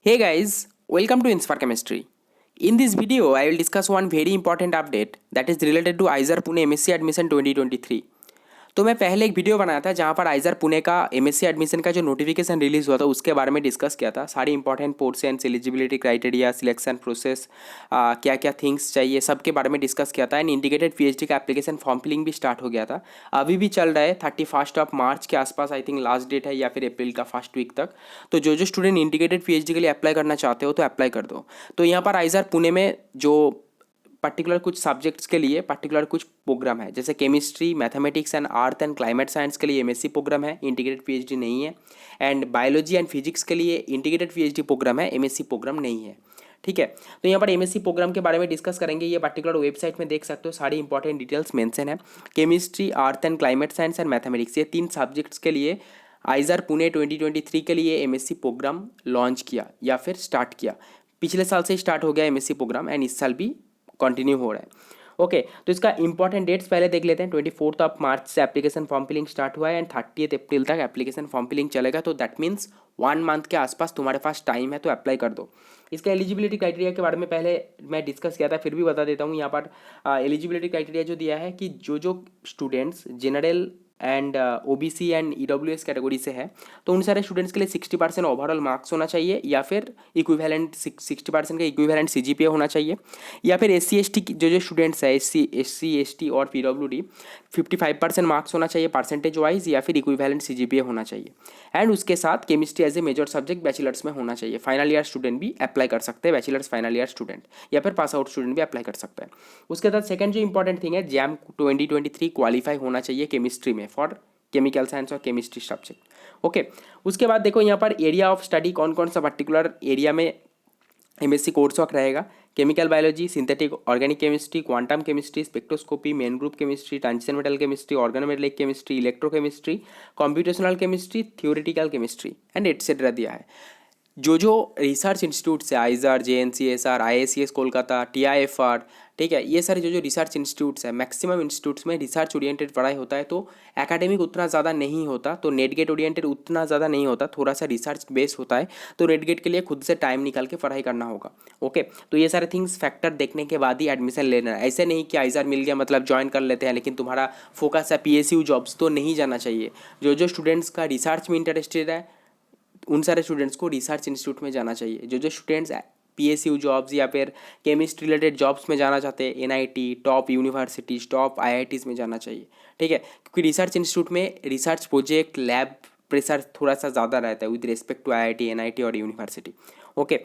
Hey guys, welcome to Inspire Chemistry. In this video, I will discuss one very important update that is related to IISER Pune MSc Admission 2023. तो मैं पहले एक video बनाया था जहाँ पर आइजर पुणे का एमएससी एडमिशन का जो नोटिफिकेशन रिलीज हुआ था उसके बारे में डिस्कस किया था। सारी important portions, eligibility criteria, selection process, क्या क्या थिंग्स चाहिए, सबके बारे में डिस्कस किया था। एंड इंटीग्रेटेड पीएचडी का एप्लीकेशन फॉर्म फिलिंग भी स्टार्ट हो गया था। अभी भी चल रहा है 31 मार्च के आसपास, आई थिंक लास्ट डेट है, या फिर अप्रैल का फर्स्ट वीक तक। तो जो स्टूडेंट इंटीग्रेटेड पीएचडी के लिए अप्लाई करना चाहते हो तो अप्लाई कर दो। तो यहाँ पर आइजर पुणे में जो पर्टिकुलर कुछ सब्जेक्ट्स के लिए पर्टिकुलर कुछ प्रोग्राम है, जैसे केमिस्ट्री, मैथमेटिक्स एंड आर्थ एंड क्लाइमेट साइंस के लिए एमएससी प्रोग्राम है, इंटीग्रेटेड पीएचडी नहीं है। एंड बायोलॉजी एंड फिजिक्स के लिए इंटीग्रेटेड पीएचडी प्रोग्राम है, एमएससी प्रोग्राम नहीं है। ठीक है, तो यहाँ पर एमएससी प्रोग्राम के बारे में डिस्कस करेंगे। ये पर्टिकुलर वेबसाइट में देख सकते हो, सारी इंपॉर्टेंट डिटेल्स मेंशन है। केमिस्ट्री, आर्थ and climate science and mathematics, ये 3 सब्जेक्ट्स के लिए आइजर पुणे 2023 के लिए एमएससी प्रोग्राम लॉन्च किया या फिर स्टार्ट किया। पिछले साल से स्टार्ट हो गया एमएससी प्रोग्राम एंड इस साल भी कंटिन्यू हो रहा है। ओके, तो इसका इंपॉर्टेंट डेट्स पहले देख लेते हैं। 24 मार्च से एप्लीकेशन फॉर्म फिलिंग स्टार्ट हुआ है एंड 30 अप्रैल तक एप्लीकेशन फॉर्म फिलिंग चलेगा। तो दैट मीन्स 1 मंथ के आसपास तुम्हारे पास टाइम है, तो अप्लाई कर दो। इसका एलिजिबिलिटी क्राइटेरिया के बारे में पहले मैं डिस्कस किया था, फिर भी बता देता हूँ। यहाँ पर एलिजिबिलिटी क्राइटेरिया जो दिया है कि जो students general and OBC and EWS category से है, तो उन सारे स्टूडेंट्स के लिए 60% ओवरऑल मार्क्स होना चाहिए, या फिर इक्विवेलेंट 60% का इक्विवेलेंट सीजीपीए होना चाहिए, या फिर एससी एसटी जो स्टूडेंट्स है, एससी एसटी और पीडब्ल्यूडी 55% मार्क्स होना चाहिए परसेंटेज वाइज, या फिर इक्विवेलेंट सीजीपीए होना चाहिए। एंड उसके साथ chemistry as a major subject bachelors में होना चाहिए। फाइनल ईयर स्टूडेंट भी अप्लाई कर सकते हैं, बैचलर्स फाइनल ईयर स्टूडेंट या फिर पास आउट स्टूडेंट भी अप्लाई कर सकता है। उसके बाद सेकंड जो इंपॉर्टेंट थिंग है, जैम 2023 क्वालिफाई होना चाहिए केमिस्ट्री में फॉर केमिकल साइंस और केमिस्ट्री सब्जेक्ट। ओके, उसके बाद देखो यहाँ पर एरिया ऑफ स्टडी कौन कौन सा पर्टिकुलर एरिया में एमएससी कोर्स वर्क रहेगा। Chemical biology, synthetic organic chemistry, quantum chemistry, spectroscopy, main group chemistry, transition metal chemistry, organometallic chemistry, electrochemistry, computational chemistry, theoretical chemistry and etcetera दिया है। जो research institutes है, आइजर, जेएनसीएसआर, आईएससीएस Kolkata, TIFR, ठीक है, ये सारे जो रिसर्च इंस्टीट्यूट्स है, मैक्सिमम इंस्टीट्यूट्स में रिसर्च ओरिएंटेड पढ़ाई होता है। तो एकेडमिक उतना ज़्यादा नहीं होता, तो नेट गेट ओरिएंटेड उतना ज़्यादा नहीं होता, थोड़ा सा रिसर्च बेस्ड होता है। तो नेट गेट के लिए खुद से टाइम निकाल के पढ़ाई करना होगा। ओके, तो ये सारे थिंग्स फैक्टर देखने के बाद ही एडमिशन लेना है। ऐसे नहीं कि आइजर मिल गया मतलब ज्वाइन कर लेते हैं, लेकिन तुम्हारा फोकस है पीएसयू जॉब्स, तो नहीं जाना चाहिए। जो स्टूडेंट्स का रिसर्च में इंटरेस्टेड है, उन सारे स्टूडेंट्स को रिसर्च इंस्टीट्यूट में जाना चाहिए। जो स्टूडेंट्स पीएसयू जॉब्स या फिर केमिस्ट्री रिलेटेड जॉब्स में जाना चाहते हैं, NIT, top universities, top IITs में जाना चाहिए। ठीक है, क्योंकि रिसर्च इंस्टीट्यूट में रिसर्च प्रोजेक्ट, लैब प्रेशर थोड़ा सा ज़्यादा रहता है with respect to IIT, NIT और यूनिवर्सिटी। ओके,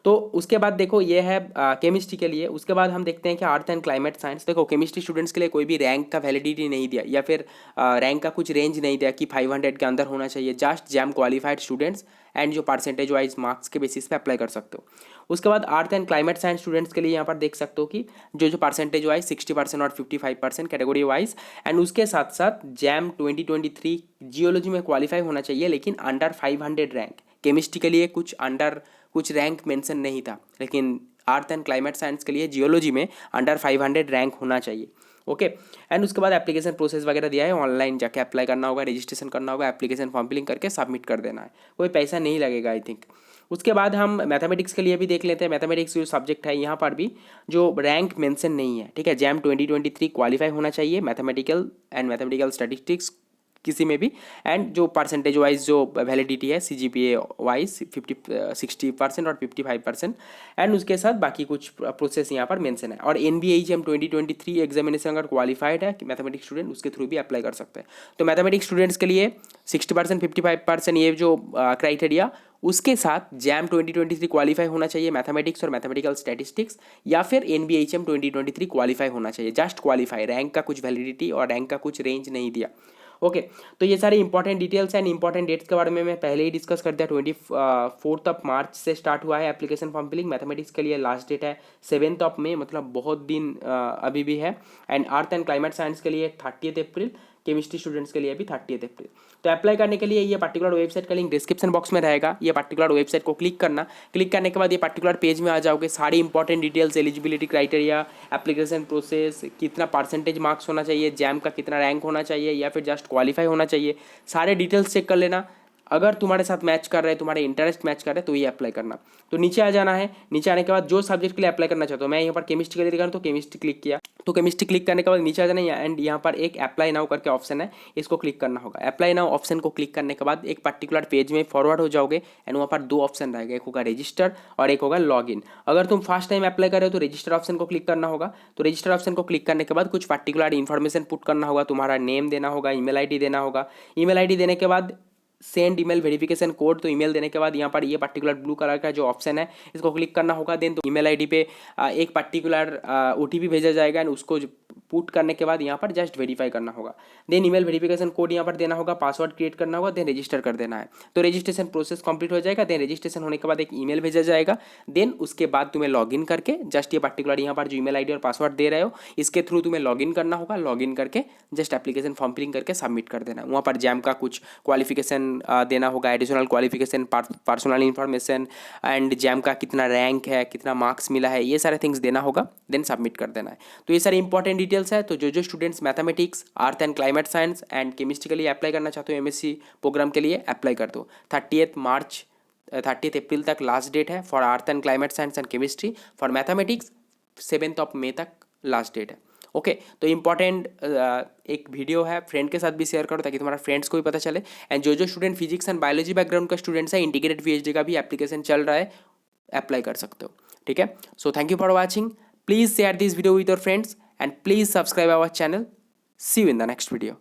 तो उसके बाद देखो ये है केमिस्ट्री के लिए। उसके बाद हम देखते हैं कि आर्थ एंड क्लाइमेट साइंस। देखो केमिस्ट्री स्टूडेंट्स के लिए कोई भी रैंक का वैलिडिटी नहीं दिया, या फिर रैंक का कुछ रेंज नहीं दिया कि 500 के अंदर होना चाहिए। Just jam qualified students and जो परसेंटेज वाइज मार्क्स के बेसिस पे अप्लाई कर सकते हो। उसके बाद आर्थ एंड क्लाइमेट साइंस स्टूडेंट्स के लिए यहाँ पर देख सकते हो कि जो परसेंटेज वाइज 60% और 55% कैटेगरी वाइज। एंड उसके साथ साथ जैम 2023 जियोलॉजी में क्वालिफाई होना चाहिए, लेकिन अंडर 500 रैंक। केमिस्ट्री के लिए कुछ रैंक मेंशन नहीं था, लेकिन आर्थ एंड क्लाइमेट साइंस के लिए जियोलॉजी में अंडर 500 रैंक होना चाहिए। ओके, एंड उसके बाद एप्लीकेशन प्रोसेस वगैरह दिया है, ऑनलाइन जाके अप्लाई करना होगा, रजिस्ट्रेशन करना होगा, एप्लीकेशन फॉर्म फिलिंग करके सबमिट कर देना है, कोई पैसा नहीं लगेगा आई थिंक। उसके बाद हम मैथमेटिक्स के लिए भी देख लेते हैं। मैथमेटिक्स जो सब्जेक्ट है, यहाँ पर भी जो रैंक मेंशन नहीं है। ठीक है, जैम 2023 क्वालिफाई होना चाहिए मैथमेटिकल एंड मैथमेटिकल स्टैटिस्टिक्स किसी में भी। एंड जो परसेंटेज वाइज जो वैलिडिटी है सीजीपीए वाइज 60% और 55%। एंड उसके साथ बाकी कुछ प्रोसेस यहाँ पर मेंशन है। और NBHM 2023 एग्जामिनेशन अगर क्वालिफाइड है मैथमेटिक्स स्टूडेंट, उसके थ्रू भी अप्लाई कर सकते हैं। तो मैथमेटिक्स स्टूडेंट्स के लिए 60% 55% ये जो क्राइटेरिया, उसके साथ जैम 2023 क्वालिफाई होना चाहिए मैथमेटिक्स और मैथमेटिकल स्टैटिस्टिक्स, या फिर NBHM 2023 क्वालिफाई होना चाहिए, जस्ट क्वालिफाई। रैंक का कुछ वैलिडिटी और रैंक का कुछ रेंज नहीं दिया। ओके, तो ये सारे important details and important dates के बारे में मैं पहले ही डिस्कस कर दिया। 24 मार्च से स्टार्ट हुआ है एप्लीकेशन फॉर्म फिलिंग। मैथमेटिक्स के लिए लास्ट डेट है 7 मई, मतलब बहुत दिन अभी भी है। एंड आर्थ एंड क्लाइमेट साइंस के लिए 30 अप्रैल, केमिस्ट्री स्टूडेंट्स के लिए भी 30 अप्रैल। तो अप्लाई करने के लिए ये पर्टिकुलर वेबसाइट का लिंक डिस्क्रिप्शन बॉक्स में रहेगा। ये पर्टिकुलर वेबसाइट को क्लिक करना, क्लिक करने के बाद ये पर्टिकुलर पेज में आ जाओगे। सारी important details, eligibility criteria, application process, कितना परसेंटेज मार्क्स होना चाहिए, जैम का कितना रैंक होना चाहिए, या फिर जस्ट क्वालिफाई होना चाहिए, सारे डिटेल्स चेक कर लेना। अगर तुम्हारे साथ मैच कर रहे हैं, तुम्हारे इंटरेस्ट मैच कर रहे हैं तो ये अप्लाई करना। तो नीचे आ जाना है, नीचे आने के बाद जो सब्जेक्ट के लिए अप्लाई करना चाहते हो, मैं यहाँ पर केमिस्ट्री के लिए दिखा रहा हूँ तो केमिस्ट्री क्लिक किया। तो केमिस्ट्री क्लिक करने के बाद नीचे आ जाना है एंड यहाँ पर एक अप्लाई नाउ करके ऑप्शन है, इसको क्लिक करना होगा। अप्लाई नाउ ऑप्शन को क्लिक करने के बाद एक पर्टिकुलर पेज में फॉरवर्ड हो जाओगे एंड वहाँ पर दो ऑप्शन रहेगा, एक होगा रजिस्टर और एक होगा लॉगिन। अगर तुम फर्स्ट टाइम अप्लाई कर रहे हो तो रजिस्टर ऑप्शन को क्लिक करना होगा। तो रजिस्टर ऑप्शन को क्लिक करने के बाद कुछ पर्टिकुलर इन्फॉर्मेशन पुट करना होगा, तुम्हारा नेम देना होगा, ईमेल आईडी देना होगा। ईमेल आईडी देने के बाद सेंड ईमेल वेरिफिकेशन कोड, तो ईमेल देने के बाद यहाँ पर ये पर्टिकुलर ब्लू कलर का जो ऑप्शन है इसको क्लिक करना होगा। देन तो ईमेल आईडी पे एक पर्टिकुलर ओटीपी भेजा जाएगा एंड उसको पुट करने के बाद यहाँ पर जस्ट वेरीफाई करना होगा। देन ईमेल वेरिफिकेशन कोड यहाँ पर देना होगा, पासवर्ड क्रिएट करना होगा, देन रजिस्टर कर देना है। तो रजिस्ट्रेशन प्रोसेस कंप्लीट हो जाएगा। देन रजिस्ट्रेशन होने के बाद एक ईमेल भेजा जाएगा। देन उसके बाद तुम्हें लॉगिन करके जस्ट ये पर्टिकुलर यहाँ पर जो ईमेल आईडी और पासवर्ड दे रहे हो इसके थ्रू तुम्हें लॉगिन करना होगा। लॉगिन करके जस्ट एप्लीकेशन फॉर्म फिलिंग करके सबमिट कर देना है। वहाँ पर जैम का कुछ क्वालिफिकेशन देना होगा, additional qualification, personal information and jam का कितना रैंक है, कितना मार्क्स मिला है, ये सारे थिंग्स देना होगा। देन सबमिट कर देना है। तो ये सारे इंपॉर्टेंट डिटेल्स है। तो जो students mathematics, earth and climate science and chemistry के लिए अप्लाई करना चाहते हो एमएससी प्रोग्राम के लिए अप्लाई कर दो। 30 अप्रैल तक लास्ट डेट है for earth and climate science and chemistry. For mathematics 7 मई तक लास्ट डेट है। ओके तो इंपॉर्टेंट एक वीडियो है, फ्रेंड के साथ भी शेयर करो ताकि तुम्हारा फ्रेंड्स को भी पता चले। एंड जो student physics and biology background का स्टूडेंट्स है, इंटीग्रेटेड पीएचडी का भी एप्लीकेशन चल रहा है, अप्लाई कर सकते हो। ठीक है, so thank you for watching. Please share this video with your friends and please subscribe our channel. See you in the next video.